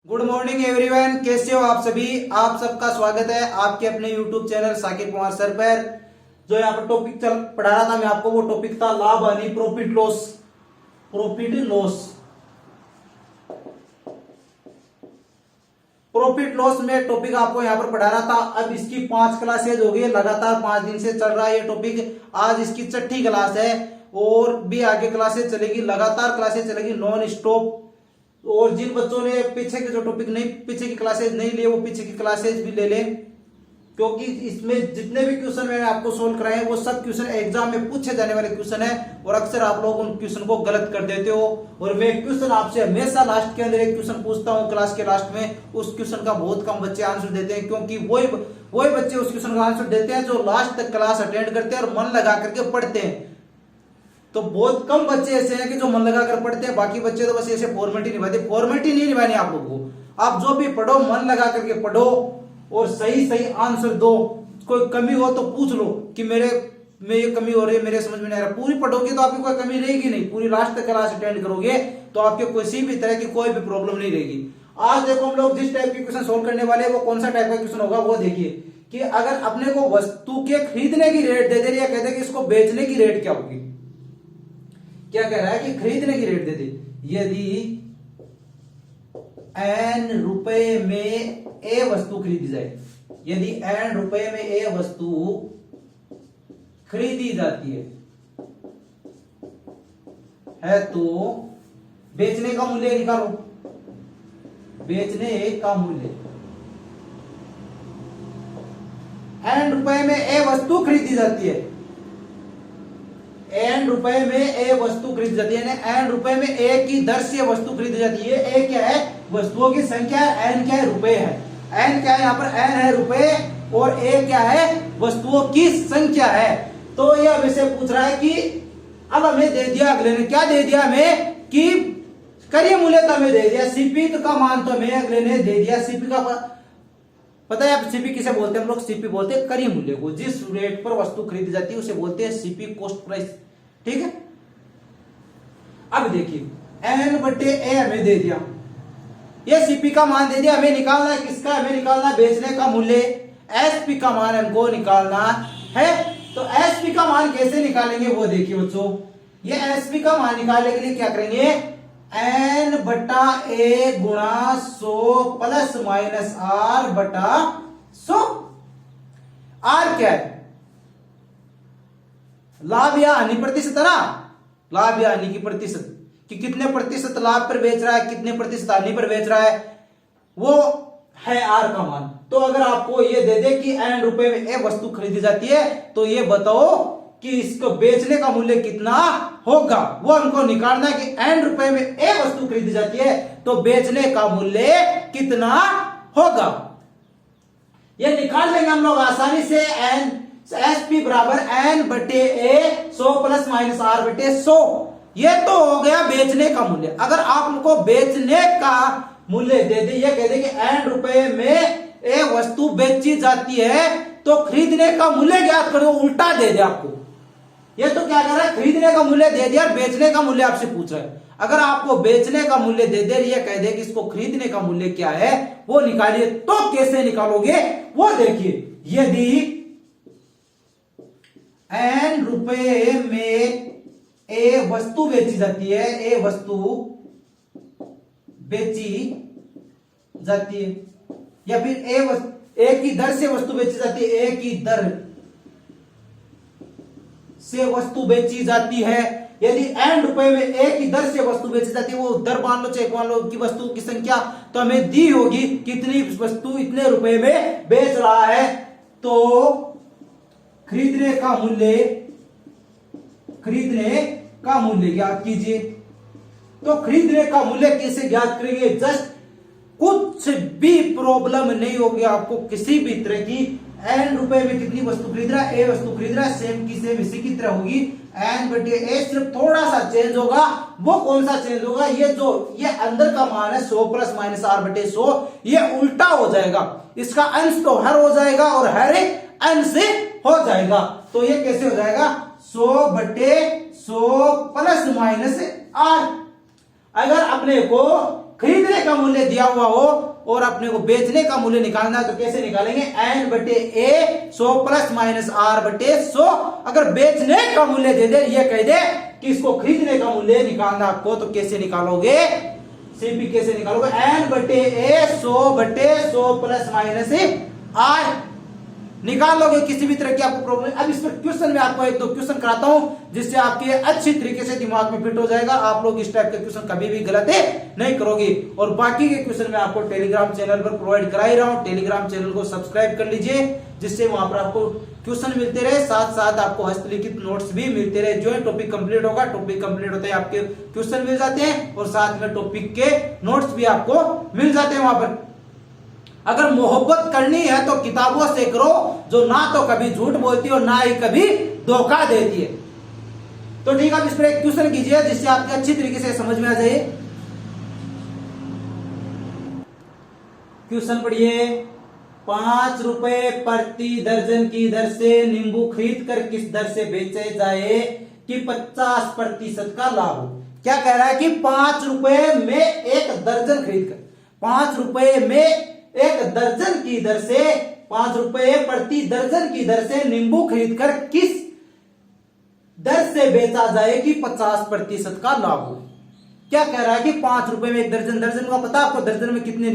Good morning everyone, कैसे हो आप सभी। आप सबका स्वागत है आपके अपने YouTube channel Saqib Kumar sir पर। जो यहाँ पर टॉपिक चल पढ़ा रहा था मैं आपको, वो टॉपिक था लाभ हानि, प्रॉफिट लॉस। प्रॉफिट लॉस में टॉपिक आपको यहाँ पर पढ़ा रहा था। अब इसकी 5 क्लासेज हो गई, लगातार 5 दिन से चल रहा है ये टॉपिक। आज इसकी 6ठी क्लास है और भी आगे क्लासेज चलेगी, लगातार क्लासेज चलेगी नॉन स्टॉप। और जिन बच्चों ने पीछे के जो टॉपिक नहीं, पीछे की क्लासेज नहीं लिए, वो पीछे की क्लासेज भी ले लें, क्योंकि इसमें जितने भी क्वेश्चन मैंने आपको सोल्व कराए हैं वो सब क्वेश्चन एग्जाम में पूछे जाने वाले क्वेश्चन है। और अक्सर आप लोग उन क्वेश्चन को गलत कर देते हो। और मैं क्वेश्चन आपसे हमेशा लास्ट के अंदर एक क्वेश्चन पूछता हूँ क्लास के लास्ट में, उस क्वेश्चन का बहुत कम बच्चे आंसर देते हैं, क्योंकि वही बच्चे उस क्वेश्चन का आंसर देते हैं जो लास्ट तक क्लास अटेंड करते हैं और मन लगा करके पढ़ते हैं। तो बहुत कम बच्चे ऐसे हैं कि जो मन लगा कर पढ़ते हैं, बाकी बच्चे तो बस ऐसे फॉर्मेलिटी निभाते। फॉर्मेलिटी नहीं निभानी आप लोगों को। आप जो भी पढ़ो मन लगा करके पढ़ो और सही सही आंसर दो। कोई कमी हो तो पूछ लो कि मेरे में ये कमी हो रही है, मेरे समझ में नहीं आ रहा। पूरी पढ़ोगे तो आपकी कोई कमी रहेगी नहीं। पूरी लास्ट तक क्लास अटेंड करोगे तो आपके किसी भी तरह की कोई भी प्रॉब्लम नहीं रहेगी। आज देखो हम लोग जिस टाइप के क्वेश्चन सोल्व करने वाले हैं वो कौन सा टाइप का क्वेश्चन होगा वो देखिए। कि अगर अपने को वस्तु के खरीदने की रेट दे दे, या कहते हैं कि इसको बेचने की रेट क्या होगी। क्या कह रहा है कि खरीदने की रेट दे दे। यदि n रुपए में ए वस्तु खरीदी जाए, यदि n रुपए में ए वस्तु खरीदी जाती है तो बेचने का मूल्य निकालो। बेचने का मूल्य n रुपए में ए वस्तु खरीदी जाती है, n रुपए में ए वस्तु खरीदी जाती है, यानी n रुपए में ए की दर से वस्तु खरीदी जाती है। ए क्या है? वस्तुओं की संख्या है, n क्या है? रुपए है। n क्या है? यहाँ पर n है रुपए, और ए क्या है? वस्तुओं की संख्या है। तो यह वैसे पूछ रहा है कि अब हमें दे दिया, अगले ने क्या दे दिया हमें कि करिए मूल्य तो हमें दे दिया, सीपी का मान तो हमें अगले ने दे दिया। सीपी का पता है आप सीपी किसे बोलते हैं? हम लोग सीपी बोलते हैं करी मूल्य को। जिस रेट पर वस्तु खरीदी जाती है उसे बोलते हैं सीपी, कॉस्ट प्राइस। ठीक है। अब देखिए एन बटे ए हमें दे दिया, ये सीपी का मान दे दिया। हमें निकालना है किसका? हमें निकालना है बेचने का मूल्य। एसपी का मान हमको निकालना है। तो एसपी का मान कैसे निकालेंगे वो देखिए बच्चों। ये एसपी का मान निकालने के लिए क्या करेंगे? एन बटा ए गुणा 100 प्लस माइनस आर बटा 100। आर क्या है? लाभ या हानि प्रतिशत है ना। लाभ या हानि की प्रतिशत, कि कितने प्रतिशत लाभ पर बेच रहा है, कितने प्रतिशत हानि पर बेच रहा है, वो है आर का मान। तो अगर आपको ये दे दे कि n रुपए में ए वस्तु खरीदी जाती है तो ये बताओ कि इसको बेचने का मूल्य कितना होगा, वो हमको निकालना है कि n रुपए में ए वस्तु खरीदी जाती है तो बेचने का मूल्य कितना होगा। ये निकाल लेंगे हम लोग आसानी से। एन एसपी बराबर एन बटे ए 100 प्लस माइनस आर बटे 100। ये तो हो गया बेचने का मूल्य। अगर आप उनको बेचने का मूल्य दे दे, ये कह दे कि n रुपए में ए वस्तु बेची जाती है तो खरीदने का मूल्य ज्ञात करो, उल्टा दे दे आपको। ये तो क्या कर रहा है? खरीदने का मूल्य दे दिया, बेचने का मूल्य आपसे पूछ रहा है। अगर आपको बेचने का मूल्य दे दे, ये कह दे कि इसको खरीदने का मूल्य क्या है वो निकालिए, तो कैसे निकालोगे वो देखिए। यदि n रुपए में ए वस्तु बेची जाती है, ए वस्तु बेची जाती है, या फिर ए की दर से वस्तु बेची जाती है, ए की दर से वस्तु बेची जाती है। यदि n रुपए में ए की दर से वस्तु बेची जाती है, वो दर मान लो चाहे मान लो कि वस्तु की संख्या तो हमें दी होगी कितनी वस्तु इतने रुपए में बेच रहा है, तो खरीदने का मूल्य ज्ञात कीजिए। तो खरीदने का मूल्य कैसे ज्ञात करेंगे? जस्ट कुछ भी प्रॉब्लम नहीं होगी आपको किसी भी तरह की। n रुपए में कितनी वस्तु खरीद रहा है? ए वस्तु खरीद रहा है, सेम की सेम इसी की तरह होगी। n बटे ए सिर्फ थोड़ा सा चेंज होगा। वो कौन सा चेंज होगा? ये अंदर का मान है 100 प्लस माइनस आर बटे 100, ये उल्टा हो जाएगा। इसका अंश तो हर हो जाएगा और हर अंश हो जाएगा। तो ये कैसे हो जाएगा? 100 बटे 100 प्लस माइनस आर। अगर अपने को खरीदने का मूल्य दिया हुआ हो और अपने को बेचने का मूल्य निकालना है तो कैसे निकालेंगे, एन बटे ए 100 प्लस माइनस आर बटे 100। अगर बेचने का मूल्य दे दे, ये कह दे कि इसको खरीदने का मूल्य निकालना आपको, तो कैसे निकालोगे, सीपी कैसे निकालोगे, एन बटे ए 100 बटे 100 प्लस माइनस आर निकाल लोगे। किसी भी तरह की आपको प्रॉब्लम। अब इस पर क्वेश्चन में आपको एक दो क्वेश्चन कराता हूं जिससे आपके अच्छी तरीके से दिमाग में फिट हो जाएगा। आप लोग इस टाइप के क्वेश्चन कभी भी गलत नहीं करोगे। और बाकी के क्वेश्चन में आपको टेलीग्राम चैनल पर प्रोवाइड करा ही रहा हूं। टेलीग्राम चैनल को सब्सक्राइब कर लीजिए जिससे वहां पर आपको क्वेश्चन मिलते रहे, साथ साथ आपको हस्तलिखित नोट्स भी मिलते रहे। जो है टॉपिक कंप्लीट होगा, टॉपिक कंप्लीट होते हैं आपके क्वेश्चन मिल जाते हैं और साथ में टॉपिक के नोट्स भी आपको मिल जाते हैं वहां पर। अगर मोहब्बत करनी है तो किताबों से करो, जो ना तो कभी झूठ बोलती है और ना ही कभी धोखा देती है। तो ठीक है, आप इस पर एक क्वेश्चन कीजिए जिससे आपके अच्छी तरीके से समझ में आ जाए। क्वेश्चन पढ़िए, 5 रुपए प्रति दर्जन की दर से नींबू खरीद कर किस दर से बेचे जाए कि 50% का लाभ हो। क्या कह रहा है कि 5 रुपए में एक दर्जन खरीद कर, 5 रुपए में एक दर्जन की दर से, 5 रुपए प्रति दर्जन की दर से नींबू खरीदकर किस दर से बेचा जाए कि 50% का लाभ हो। क्या कह रहा है कि 5 रुपए में एक दर्जन, दर्जन का पता आपको, दर्जन में कितने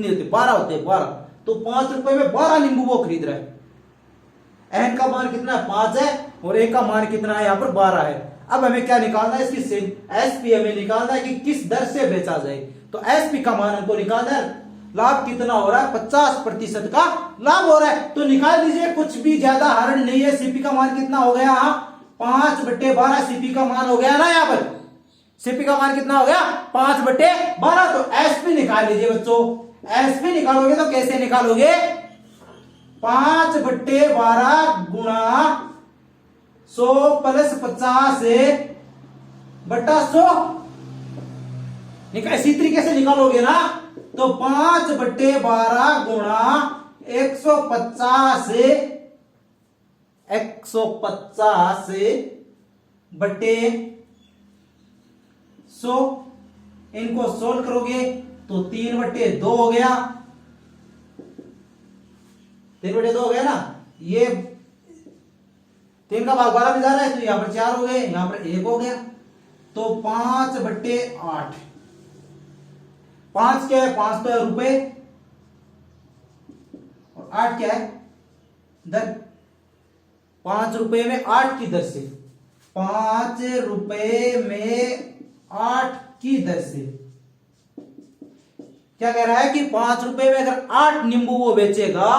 होते, 12 होते हैं, 12। तो 5 रुपए में 12 नींबू वो खरीद रहा है। एन का मान कितना है, 5 है और ए का मान कितना है, यहां पर 12 है। अब हमें क्या निकालना है, इसकी एसपी हमें निकालना है कि किस दर से बेचा जाए। तो एसपी का मान हमको निकालना है, लाभ कितना हो रहा है, 50% का लाभ हो रहा है। तो निकाल दीजिए, कुछ भी ज्यादा हरण नहीं है। सीपी का मान कितना हो गया, 5/12 सीपी का मान हो गया ना। यहाँ पर सीपी का मान कितना हो गया, 5/12। तो एसपी निकाल लीजिए बच्चों। एसपी निकालोगे तो कैसे निकालोगे, 5/12 गुणा 100 प्लस 50/100 इसी तरीके से निकालोगे ना। तो 5/12 गुणा 150 बटे 100, इनको सोल्व करोगे तो 3/2 हो गया, 3/2 हो गया ना। ये 3 का भाग 12 में जा रहा है तो यहां पर 4 हो गए, यहां पर 1 हो गया। तो 5/8, 5 क्या है, 5 तो है रुपए और 8 क्या है दर। 5 रुपए में 8 की दर से, 5 रुपए में 8 की दर से क्या कह रहा है कि 5 रुपए में अगर 8 नींबू वो बेचेगा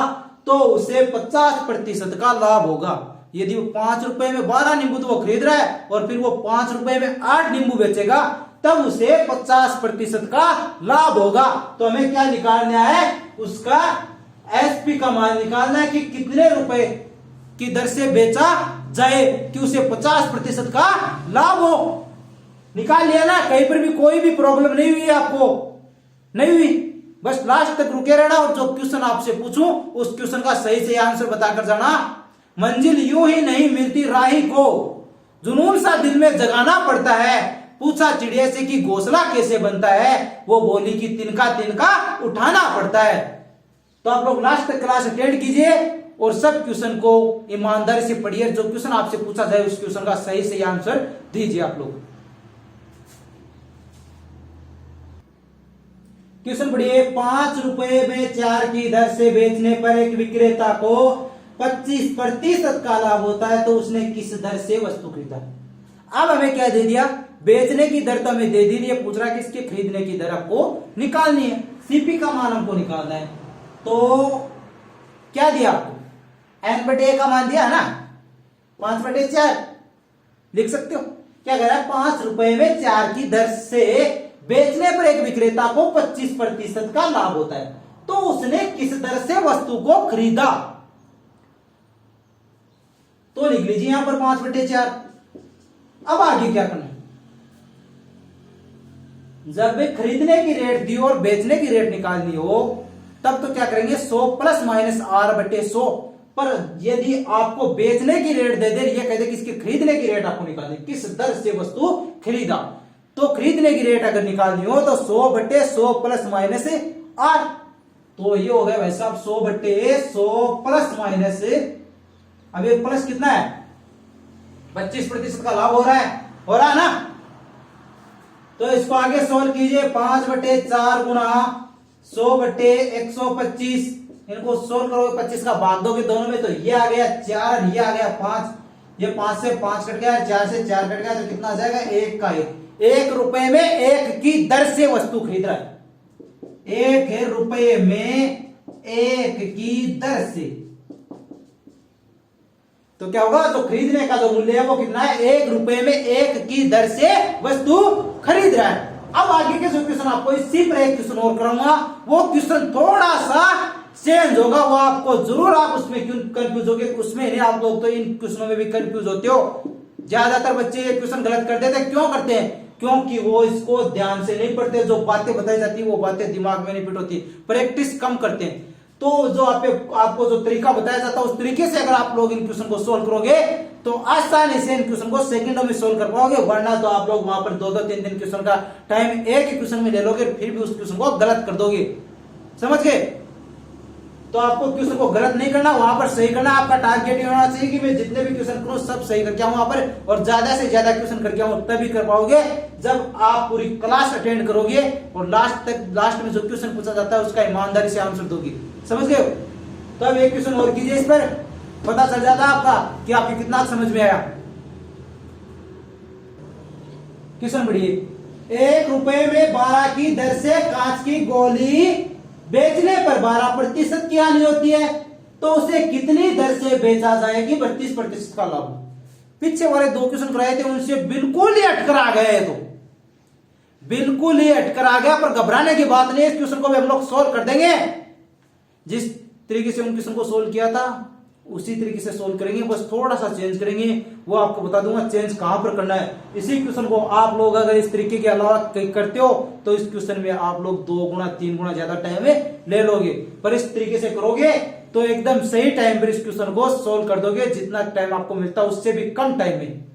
तो उसे 50% का लाभ होगा। यदि वो 5 रुपए में 12 नींबू तो वो खरीद रहा है और फिर वो 5 रुपए में 8 नींबू बेचेगा तब उसे 50% का लाभ होगा। तो हमें क्या निकालना है, उसका एसपी का मान निकालना है कि कितने रुपए की दर से बेचा जाए कि उसे 50% का लाभ हो। निकाल लिया ना, कहीं पर भी कोई भी प्रॉब्लम नहीं हुई आपको, नहीं हुई। बस लास्ट तक रुके रहना और जो क्वेश्चन आपसे पूछूं उस क्वेश्चन का सही से आंसर बताकर जाना। मंजिल यूं ही नहीं मिलती राही को, जुनून सा दिल में जगाना पड़ता है। पूछा चिड़िया से कि घोंसला कैसे बनता है, वो बोली कि तिनका तिनका उठाना पड़ता है। तो आप लोग लास्ट तक क्लास अटेंड कीजिए और सब क्वेश्चन को ईमानदारी से पढ़िए। जो क्वेश्चन आपसे पूछा जाए उस क्वेश्चन का सही से आंसर दीजिए आप लोग। क्वेश्चन पढ़िए, 5 रुपए में 4 की दर से बेचने पर एक विक्रेता को 25% का लाभ होता है तो उसने किस दर से वस्तु खरीदा। अब हमें क्या दे दिया, बेचने की दर तो हमें दे दी, ये पूछ रहा है कि इसके खरीदने की दर आपको निकालनी है। सीपी का मान हमको निकालना है। तो क्या दिया आपको, n/a का मान दिया है ना, 5/4 लिख सकते हो। क्या कह रहा है, 5 रुपए में 4 की दर से बेचने पर एक विक्रेता को 25% का लाभ होता है तो उसने किस दर से वस्तु को खरीदा। तो लिख लीजिए यहां पर 5/4। अब आगे क्या करना है, जब खरीदने की रेट दी और बेचने की रेट निकालनी हो तब तो क्या करेंगे, 100 प्लस माइनस r/100। पर यदि आपको बेचने की रेट दे दे, ये कहते कि इसके खरीदने की रेट आपको निकालनी, किस दर से वस्तु खरीदा। तो खरीदने की रेट अगर निकालनी हो तो 100/100 प्लस माइनस आर। तो ये हो गया भाई साहब 100/100 प्लस माइनस, अब ये प्लस कितना है 25% का लाभ हो रहा है ना। तो इसको आगे सोल्व कीजिए, 5/4 गुणा 100/125, इनको सोल्व करोगे 25 का भाग दोगे दोनों में, तो ये आ गया 4, ये आ गया 5, ये 5 से 5 कट गया, 4 से 4 कट गया, तो कितना आ जाएगा 1 का 1। 1 रुपए में 1 की दर से वस्तु खरीद रहा है, 1 रुपए में 1 की दर से। तो क्या होगा, तो खरीदने का जो मूल्य है वो कितना है, 1 रुपए में 1 की दर से वस्तु खरीद रहा है। अब आगे के जो क्वेश्चन आपको इसी पर एक क्वेश्चन और कराऊंगा, वो क्वेश्चन थोड़ा सा चेंज होगा, वो आपको जरूर आप उसमें क्यों कंफ्यूज होगे, उसमें नहीं आप लोग तो इन क्वेश्चनों में भी कंफ्यूज होते हो। ज्यादातर बच्चे ये क्वेश्चन गलत कर देते हैं, क्यों करते हैं, क्योंकि वो इसको ध्यान से नहीं पढ़ते, जो बातें बताई जाती है वो बातें दिमाग में नहीं फिट होती, प्रैक्टिस कम करते हैं। तो जो आपको जो तरीका बताया जाता है उस तरीके से अगर आप लोग इन क्वेश्चन को सोल्व करोगे तो आसानी से इन क्वेश्चन को सेकंडों में सोल्व कर पाओगे, वरना तो आप लोग वहां पर 2-2, 3-3 क्वेश्चन का टाइम एक ही क्वेश्चन में ले लोगे, फिर भी उस क्वेश्चन को गलत कर दोगे। समझ गए? तो आपको क्वेश्चन को गलत नहीं करना, वहां पर सही करना। आपका टारगेट ये होना चाहिए कि मैं जितने भी क्वेश्चन करूं सब सही करके आऊं वहां पर, और ज्यादा से ज्यादा क्वेश्चन करके आऊं, तभी कर पाओगे जब आप पूरी क्लास अटेंड करोगे और लास्ट में जो क्वेश्चन पूछा जाता है उसका ईमानदारी से आंसर दोगे। समझ गए? तो अब एक क्वेश्चन और कीजिए, इस पर पता चल जाता आपका कि आपको कितना समझ में आया। क्वेश्चन बढ़िए, 1 रुपए में 12 की दर से कांच की गोली बेचने पर 12% की हानि होती है, तो उसे कितनी दर से बेचा जाएगी 32% का लाभ। पीछे वाले 2 क्वेश्चन कराए थे उनसे बिल्कुल ही अटकर आ गए, तो बिल्कुल ही अटकर आ गया, पर घबराने की बात नहीं, इस क्वेश्चन को भी हम लोग सोल्व कर देंगे। जिस तरीके से उन क्वेश्चन को सोल्व किया था उसी तरीके से सोल्व करेंगे, बस थोड़ा सा चेंज करेंगे, वो आपको बता दूंगा चेंज कहां पर करना है। इसी क्वेश्चन को आप लोग अगर इस तरीके के अलावा करते हो तो इस क्वेश्चन में आप लोग 2 गुना 3 गुना ज्यादा टाइम ले लोगे, पर इस तरीके से करोगे तो एकदम सही टाइम पर इस क्वेश्चन को सोल्व कर दोगे, जितना टाइम आपको मिलता है उससे भी कम टाइम में।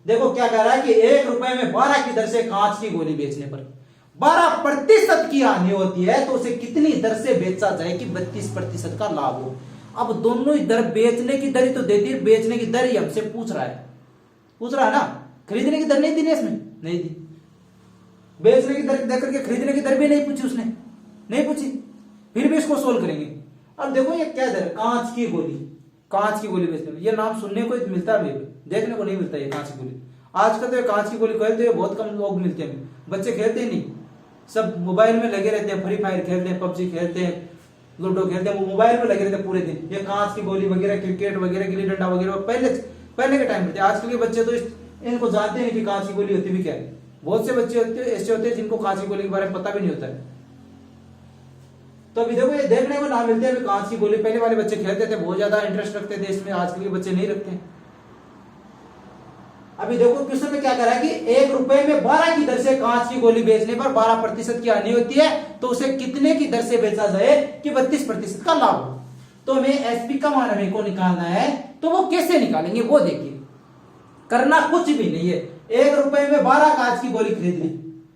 देखो क्या कह रहा है कि 1 रुपए में 12 की दर से कांच की गोली बेचने पर 12% की हानि होती है, तो उसे कितनी दर से बेचा जाए कि 32% का लाभ हो। अब दोनों ही दर, बेचने की दर ही तो देती है, बेचने की दर ही हमसे पूछ रहा है ना, खरीदने की दर नहीं दी ना इसमें, नहीं दी। बेचने की दर देकर के खरीदने की दर भी नहीं पूछी उसने, नहीं पूछी, फिर भी इसको सोल्व करेंगे। अब देखो ये क्या दर, कांच की गोली बेचने में, ये नाम सुनने को मिलता है, देखने को नहीं मिलता ये कांच की गोली। आजकल तो कांच की गोली खेलते हैं बहुत कम लोग मिलते हैं, बच्चे खेलते ही नहीं, सब मोबाइल में लगे रहते हैं, फ्री फायर खेलते हैं, पबजी खेलते हैं, लूडो खेलते हैं, वो मोबाइल में लगे रहते हैं पूरे दिन। ये कांच की गोली वगैरह, क्रिकेट वगैरह, गिल्ली डंडा वगैरह पहले के टाइम में थे। आजकल के बच्चे तो इनको जानते नहीं कि कांच की गोली होती भी क्या है। बहुत से बच्चे ऐसे होते हैं जिनको कांच की गोली के बारे में पता भी नहीं होता है। तो अभी देखो ये देखने को ना मिलते हैं कांच की गोली, पहले वाले बच्चे खेलते थे, बहुत ज्यादा इंटरेस्ट रखते थे इसमें, आजकल के बच्चे नहीं रखते। अभी देखो क्वेश्चन में क्या कह रहा है कि 1 रुपए में 12 की दर से कांच की गोली बेचने पर 12% की हानि होती है, तो उसे कितने की दर से बेचा जाए कि 32% का लाभ हो। तो हमें एसपी का मान हमें को निकालना है, तो वो कैसे निकालेंगे वो देखिए। करना कुछ भी नहीं है, 1 रुपए में 12 कांच की गोली खरीद ली,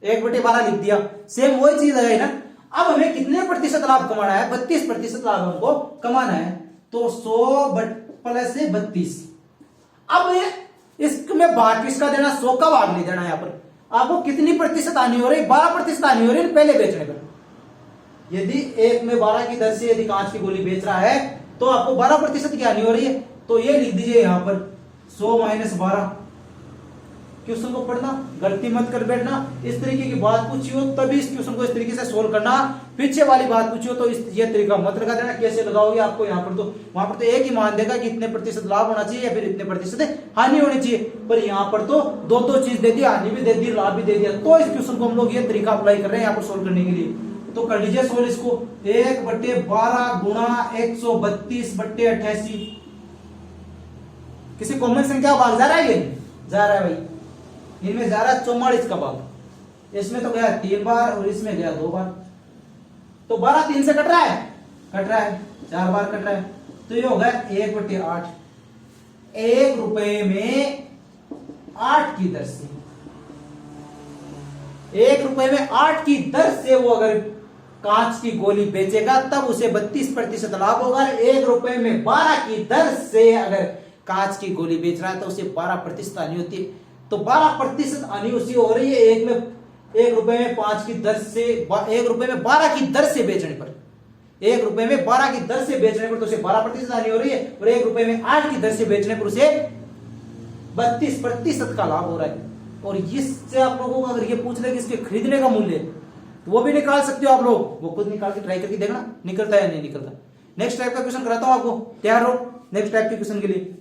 1/12 लिख दिया, सेम वही चीज है ना। अब हमें कितने प्रतिशत लाभ कमाना है, 32% लाभ हमको कमाना है, तो 100 प्लस 32। अब इसमें भाग किसका देना, 100 का भाग नहीं देना। यहाँ पर आपको कितनी प्रतिशत हानि हो रही, 12% हानि हो रही है पहले बेचने पर। यदि 1 में 12 की दर से यदि कांच की गोली बेच रहा है तो आपको 12% की हानि हो रही है, तो ये लिख दीजिए यहाँ पर 100 - 12। क्वेश्चन को पढ़ना, गलती मत कर बैठना। इस तरीके की बात पूछी हो तभी इस क्वेश्चन को इस तरीके से सोल्व करना, पीछे वाली बात पूछी हो तो ये तरीका मत लगा देना। कैसे लगाओगे आपको यहाँ पर, तो वहां पर तो एक ही मान देगा कि इतने प्रतिशत लाभ होना चाहिए या फिर इतने प्रतिशत हानि होनी चाहिए, पर यहाँ पर तो 2 चीज दे दी, हानि भी दे दी, लाभ भी दे दिया। तो इस क्वेश्चन को हम लोग ये तरीका अप्लाई कर रहे हैं यहाँ पर सोल्व करने के लिए। तो कर लीजिए सोल्व इसको, 1/12 गुणा 132/88। किसी कॉमन संख्या भाग जा रहा है, ये जा रहा है भाई, इनमें जा रहा है 44 का भाग, इसमें तो गया 3 बार और इसमें गया 2 बार, तो 12 3 से कट रहा है 4 बार कट रहा है, तो ये होगा 1/8। 1 रुपए में 8 की दर से ₹1 में 8 की दर से वो अगर कांच की गोली बेचेगा तब उसे 32% लाभ होगा। ₹1 में 12 की दर से अगर कांच की गोली बेच रहा है तो उसे 12% हानि होती है। तो 12% हानि उसी हो रही है ₹1 में 5 की दर से, ₹1 में 12 की दर से बेचने पर, ₹1 में 12 की दर से बेचने पर तो उसे 12% हानि हो रही है, और ₹1 में 8 की दर से बेचने पर उसे 32% का लाभ हो रहा है। और इससे आप लोगों को अगर ये पूछ ले कि इसके खरीदने का मूल्य तो वो भी निकाल सकते हो आप लोग, वो खुद निकाल के ट्राई करके देखना निकलता है या नहीं निकलता। नेक्स्ट टाइप का क्वेश्चन कराता हूं आपको, तैयार रहो नेक्स्ट टाइप के क्वेश्चन के लिए।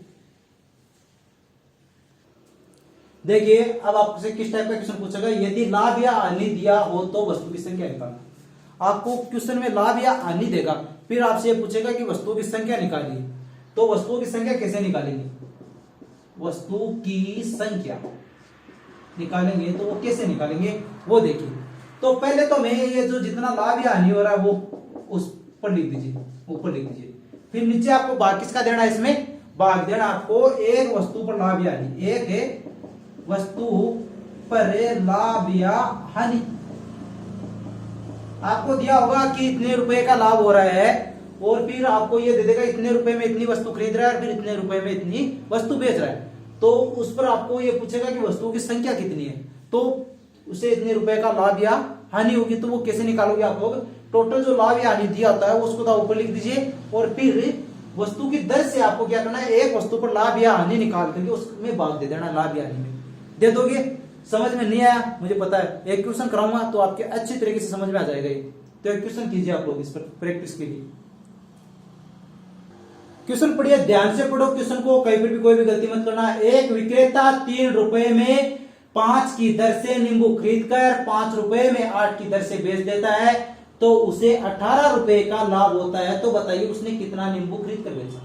देखिए अब आपसे किस टाइप का क्वेश्चन पूछेगा, यदि लाभ या हानि दिया हो तो वस्तु की संख्या निकालना। आपको क्वेश्चन में लाभ या हानि देगा, फिर आपसे पूछेगा कि वस्तु की संख्या निकालिए। तो वस्तुओं की संख्या कैसे निकालेंगे, वस्तु की संख्या निकालेंगे तो वो कैसे निकालेंगे वो देखिए। तो पहले तो मैं ये जो जितना लाभ या हानि हो रहा है वो उस पर लिख दीजिए, ऊपर लिख दीजिए। फिर नीचे आपको भाग किसका देना है, इसमें भाग देना आपको एक वस्तु पर लाभ या हानि, एक है वस्तु पर लाभ या हानि। आपको दिया होगा कि इतने रुपए का लाभ हो रहा है और फिर आपको ये दे देगा इतने रुपए में इतनी वस्तु खरीद रहा है और फिर इतने रुपए में इतनी वस्तु बेच रहा है। तो उस पर आपको ये पूछेगा कि वस्तुओं की संख्या कितनी है, तो उसे इतने रुपए का लाभ या हानि होगी। तो वो कैसे निकालोगे आप लोग, टोटल जो लाभ या हानि दिया होता है उसको तो ऊपर लिख दीजिए और फिर वस्तु की दर से आपको क्या करना है, एक वस्तु पर लाभ या हानि निकाल करके उसमें भाग दे देना, लाभ या हानि में दे दोगे। समझ में नहीं आया मुझे पता है, एक क्वेश्चन कराऊंगा तो आपके अच्छी तरीके से समझ में आ जाएगा ये। तो एक क्वेश्चन कीजिए आप लोग इस पर प्रैक्टिस के लिए। क्वेश्चन पढ़िए, ध्यान से पढ़ो क्वेश्चन को, कहीं पर भी कोई भी गलती मत करना। एक विक्रेता ₹3 में 5 की दर से नींबू खरीदकर ₹5 में 8 की दर से बेच देता है तो उसे ₹18 का लाभ होता है। तो बताइए उसने कितना नींबू खरीद कर बेचा।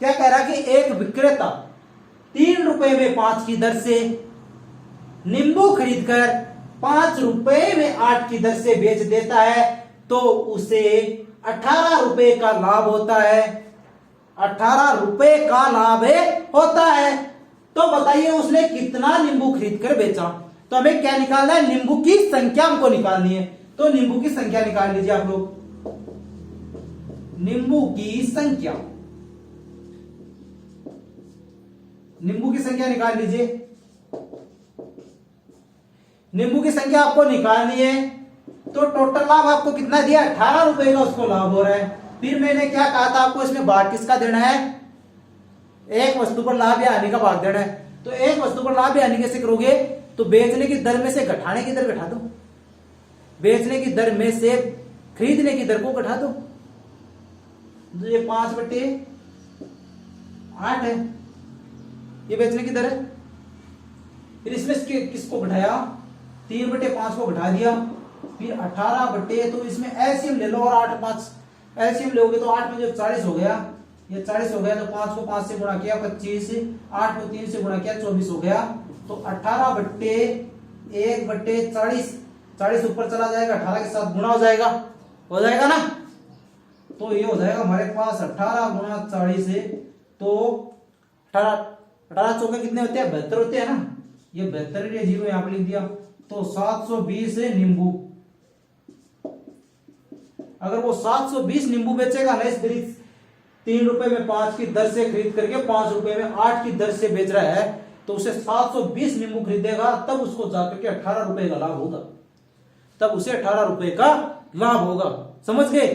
क्या कह रहा है कि एक विक्रेता ₹3 में 5 की दर से नींबू खरीदकर ₹5 में 8 की दर से बेच देता है तो उसे ₹18 का लाभ होता है, ₹18 का लाभ होता है। तो बताइए उसने कितना नींबू खरीद कर बेचा। तो हमें क्या निकालना है, नींबू की संख्या हमको निकालनी है। तो नींबू की संख्या निकाल लीजिए आप लोग, नींबू की संख्या, नींबू की संख्या निकाल लीजिए। नींबू की संख्या आपको निकालनी है तो टोटल लाभ आपको कितना दिया, ₹18 का उसको लाभ हो रहा है। फिर मैंने क्या कहा था आपको, इसमें भाग किसका देना है, एक वस्तु पर लाभ या हानि का भाग देना है। तो एक वस्तु पर लाभ या हानि कैसे करोगे, तो बेचने की दर में से घटाने की दर घटा दो, बेचने की दर में से खरीदने की दर को घटा दो। तो ये 5/8 है, ये बेचने की दर है। फिर इसमें किसको घटाया, 3/5 को घटा दिया, फिर 18 तो इसमें एलसीएम ले लो और 8 5 एलसीएम लोगे तो 8 में जो 40 हो गया, ये 40 हो गया। तो 5 को 5 से गुणा किया 25, 8 को 3 से गुणा किया 24 हो गया। तो 18/1/40, 40 ऊपर चला जाएगा, 18 के साथ गुणा हो जाएगा ना। तो ये हो जाएगा हमारे पास 18 गुणा 40 है तो 18 चौके कितने होते हैं, 72 होते हैं ना। ये 72 जीरो यहां पर लिख दिया। तो 720 है नींबू। अगर वो 720 नींबू बेचेगा ना इस तरीके, ₹3 में 5 की दर से खरीद करके ₹5 में 8 की दर से बेच रहा है तो उसे 720 नींबू खरीदेगा, तब उसको जाकर के ₹18 का लाभ होगा, तब उसे ₹18 का लाभ होगा। समझ गए।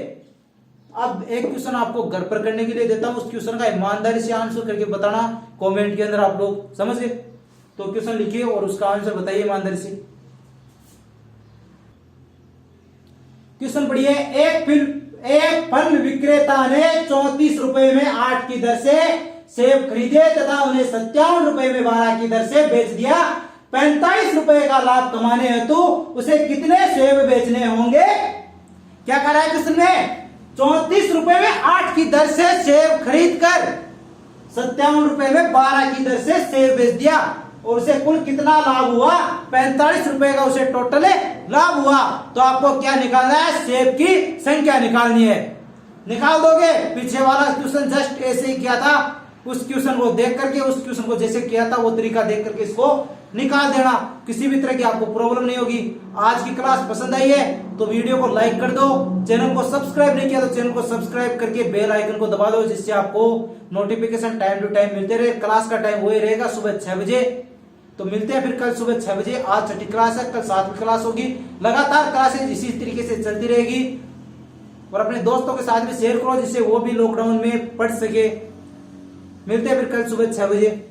अब एक क्वेश्चन आपको घर पर करने के लिए देता हूं, उस क्वेश्चन का ईमानदारी से आंसर करके बताना कमेंट के अंदर। आप लोग समझ गए, तो क्वेश्चन लिखिए और उसका आंसर बताइए ईमानदारी से। क्वेश्चन पढ़िए, एक फल विक्रेता ने ₹34 में 8 की दर से सेब खरीदे तथा उन्हें ₹57 में 12 की दर से बेच दिया। ₹45 का लाभ कमाने हेतु उसे कितने सेब बेचने होंगे। क्या कह रहा है क्वेश्चन में, ₹34 में 8 की दर से सेब खरीद कर ₹57 में 12 की दर से सेब बेच दिया और उसे कुल कितना लाभ हुआ, ₹45 का उसे टोटल लाभ हुआ। तो आपको क्या निकालना है, सेब की संख्या निकालनी है। निकाल दोगे। पीछे वाला क्वेश्चन जस्ट ऐसे ही किया था, उस क्वेश्चन को देख करके, उस क्वेश्चन को जैसे किया था वो तरीका देख करके इसको निकाल देना, किसी भी तरह की आपको प्रॉब्लम नहीं होगी। आज की क्लास पसंद आई है तो वीडियो को लाइक कर दो, चैनल को सब्सक्राइब नहीं किया तो चैनल को सब्सक्राइब करके बेल आइकन को दबा दो, जिससे आपको नोटिफिकेशन टाइम टू टाइम मिलते रहे। क्लास का टाइम वही रहेगा सुबह 6 बजे। तो मिलते हैं फिर कल सुबह 6 बजे। आज छठी क्लास है, कल 7वीं क्लास होगी। लगातार क्लासेज इसी तरीके से चलती रहेगी और अपने दोस्तों के साथ भी शेयर करो, जिससे वो भी लॉकडाउन में पढ़ सके। मिलते हैं फिर कल सुबह 6 बजे।